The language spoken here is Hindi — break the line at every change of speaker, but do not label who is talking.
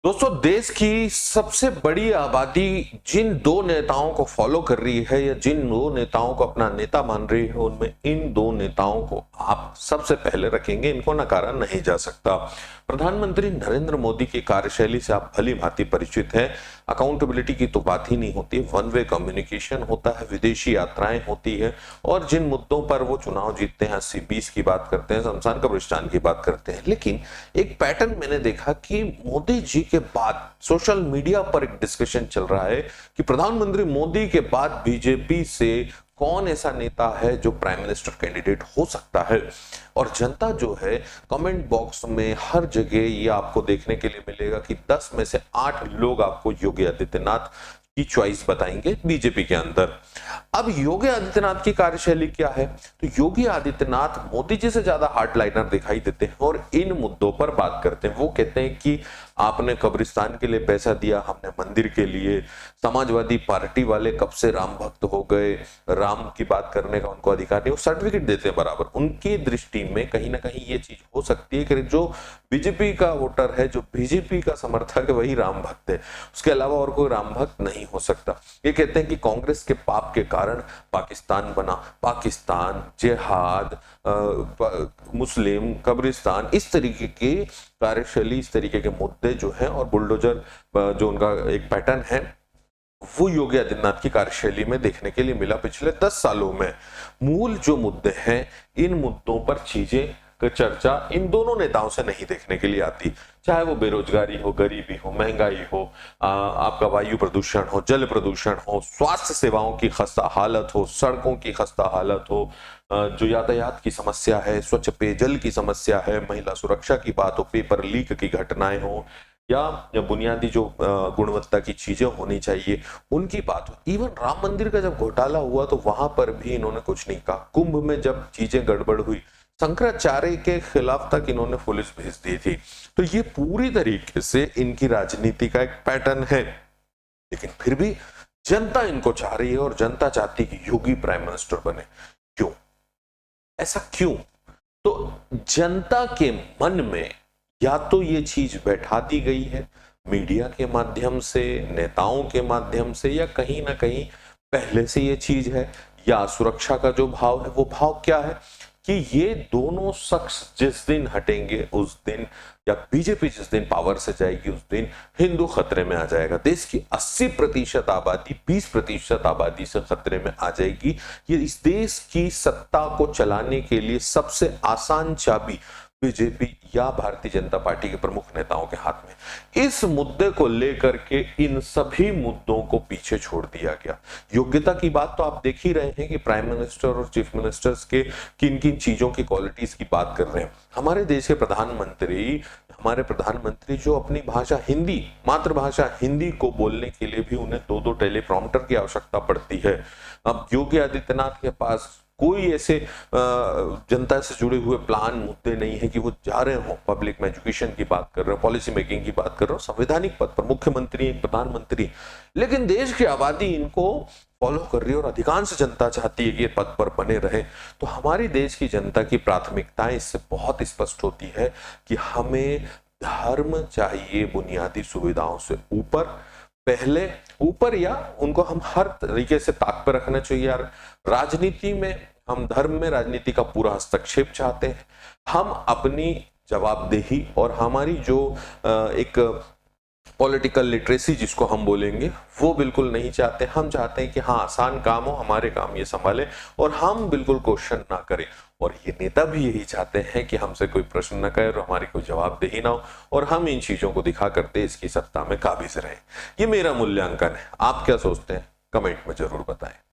दोस्तों, देश की सबसे बड़ी आबादी जिन दो नेताओं को फॉलो कर रही है या जिन दो नेताओं को अपना नेता मान रही है, उनमें इन दो नेताओं को आप सबसे पहले रखेंगे। इनको नकारा नहीं जा सकता। प्रधानमंत्री नरेंद्र मोदी की कार्यशैली से आप भली भांति परिचित हैं। अकाउंटेबिलिटी की तो बात ही नहीं होती, वन वे कम्युनिकेशन होता है, विदेशी यात्राएं होती है और जिन मुद्दों पर वो चुनाव जीतते हैं, 80-20 की बात करते हैं, शमशान कब्रिस्तान की बात करते हैं। लेकिन एक पैटर्न मैंने देखा कि मोदी जी के बाद सोशल मीडिया पर एक डिस्कशन चल रहा है कि प्रधानमंत्री मोदी के बाद बीजेपी से कौन ऐसा नेता है जो प्राइम मिनिस्टर कैंडिडेट हो सकता है। और जनता जो है कमेंट बॉक्स में हर जगह ये आपको देखने के लिए मिलेगा कि 10 में से 8 लोग आपको योगी आदित्यनाथ की चॉइस बताएंगे बीजेपी के अंदर। अब योगी आदित्यनाथ की कार्यशैली क्या है? तो योगी आदित्यनाथ मोदी जी से ज्यादा हार्डलाइनर दिखाई देते हैं और इन मुद्दों पर बात करते हैं। वो कहते हैं कि आपने कब्रिस्तान के लिए पैसा दिया, हमने मंदिर के लिए। समाजवादी पार्टी वाले कब से राम भक्त हो गए, राम की बात करने का उनको अधिकार नहीं, वो सर्टिफिकेट देते हैं बराबर। उनकी दृष्टि में कहीं ना कहीं ये चीज हो सकती है कि जो बीजेपी का वोटर है, जो बीजेपी का समर्थक है, वही राम भक्त है, उसके अलावा और कोई राम भक्त नहीं हो सकता। ये कहते हैं कि कांग्रेस के पाप के कारण पाकिस्तान बना, पाकिस्तान, जिहाद, मुस्लिम, कब्रिस्तान, इस तरीके के कार्यशैली, इस तरीके के मुद्दे जो हैं और बुलडोजर जो उनका एक पैटर्न है, वो योगी आदित्यनाथ की कार्यशैली में देखने के लिए मिला पिछले 10 सालों में। मूल जो मुद्दे हैं, इन मुद्दों पर चीजें चर्चा इन दोनों नेताओं से नहीं देखने के लिए आती। चाहे वो बेरोजगारी हो, गरीबी हो, महंगाई हो, आपका वायु प्रदूषण हो, जल प्रदूषण हो, स्वास्थ्य सेवाओं की खस्ता हालत हो, सड़कों की खस्ता हालत हो, जो यातायात की समस्या है, स्वच्छ पेयजल की समस्या है, महिला सुरक्षा की बात हो, पेपर लीक की घटनाएं हो, या बुनियादी जो गुणवत्ता की चीजें होनी चाहिए उनकी बात हो। इवन राम मंदिर का जब घोटाला हुआ तो वहां पर भी इन्होंने कुछ नहीं कहा। कुंभ में जब चीजें गड़बड़ हुई, शंकराचार्य के खिलाफ तक इन्होंने पुलिस भेज दी थी। तो ये पूरी तरीके से इनकी राजनीति का एक पैटर्न है। लेकिन फिर भी जनता इनको चाह रही है और जनता चाहती है कि योगी प्राइम मिनिस्टर बने। क्यों? ऐसा क्यों? तो जनता के मन में या तो ये चीज बैठा दी गई है मीडिया के माध्यम से, नेताओं के माध्यम से, या कहीं ना कहीं पहले से ये चीज है, या सुरक्षा का जो भाव है, वो भाव क्या है कि ये दोनों शख्स जिस दिन हटेंगे उस दिन, या बीजेपी जिस दिन पावर से जाएगी उस दिन हिंदू खतरे में आ जाएगा। देश की 80% आबादी 20% आबादी से खतरे में आ जाएगी। ये इस देश की सत्ता को चलाने के लिए सबसे आसान चाबी बीजेपी या भारतीय जनता पार्टी के प्रमुख नेताओं के हाथ में। इस मुद्दे को लेकर के इन सभी मुद्दों को पीछे छोड़ दिया गया। योग्यता की बात तो आप देख ही रहे हैं कि प्राइम मिनिस्टर और चीफ मिनिस्टर्स के किन किन चीजों की क्वालिटीज की बात कर रहे हैं। हमारे देश के प्रधानमंत्री जो अपनी भाषा हिंदी, मातृभाषा हिंदी को बोलने के लिए भी उन्हें 2-2 टेलीप्रॉम्प्टर की आवश्यकता पड़ती है। अब योगी आदित्यनाथ के पास कोई ऐसे जनता से जुड़े हुए प्लान, मुद्दे नहीं है कि वो जा रहे हो पब्लिक में एजुकेशन की बात कर रहे हो, पॉलिसी मेकिंग की बात कर रहे हो, संवैधानिक पद पर मुख्यमंत्री, प्रधानमंत्री। लेकिन देश की आबादी इनको फॉलो कर रही है और अधिकांश जनता चाहती है कि ये पद पर बने रहे। तो हमारी देश की जनता की प्राथमिकताएं इससे बहुत स्पष्ट होती है कि हमें धर्म चाहिए बुनियादी सुविधाओं से ऊपर, पहले ऊपर, या उनको हम हर तरीके से ताक पर रखना चाहिए। यार, राजनीति में हम धर्म में राजनीति का पूरा हस्तक्षेप चाहते हैं। हम अपनी जवाबदेही और हमारी जो एक पॉलिटिकल लिटरेसी जिसको हम बोलेंगे, वो बिल्कुल नहीं चाहते। हम चाहते हैं कि हाँ, आसान काम हो, हमारे काम ये संभाले और हम बिल्कुल क्वेश्चन ना करें। और ये नेता भी यही चाहते हैं कि हमसे कोई प्रश्न ना करे और हमारी कोई जवाबदेही ना हो और हम इन चीजों को दिखा करते इसकी सत्ता में काबिज रहे। ये मेरा मूल्यांकन है। आप क्या सोचते हैं? कमेंट में जरूर बताएं।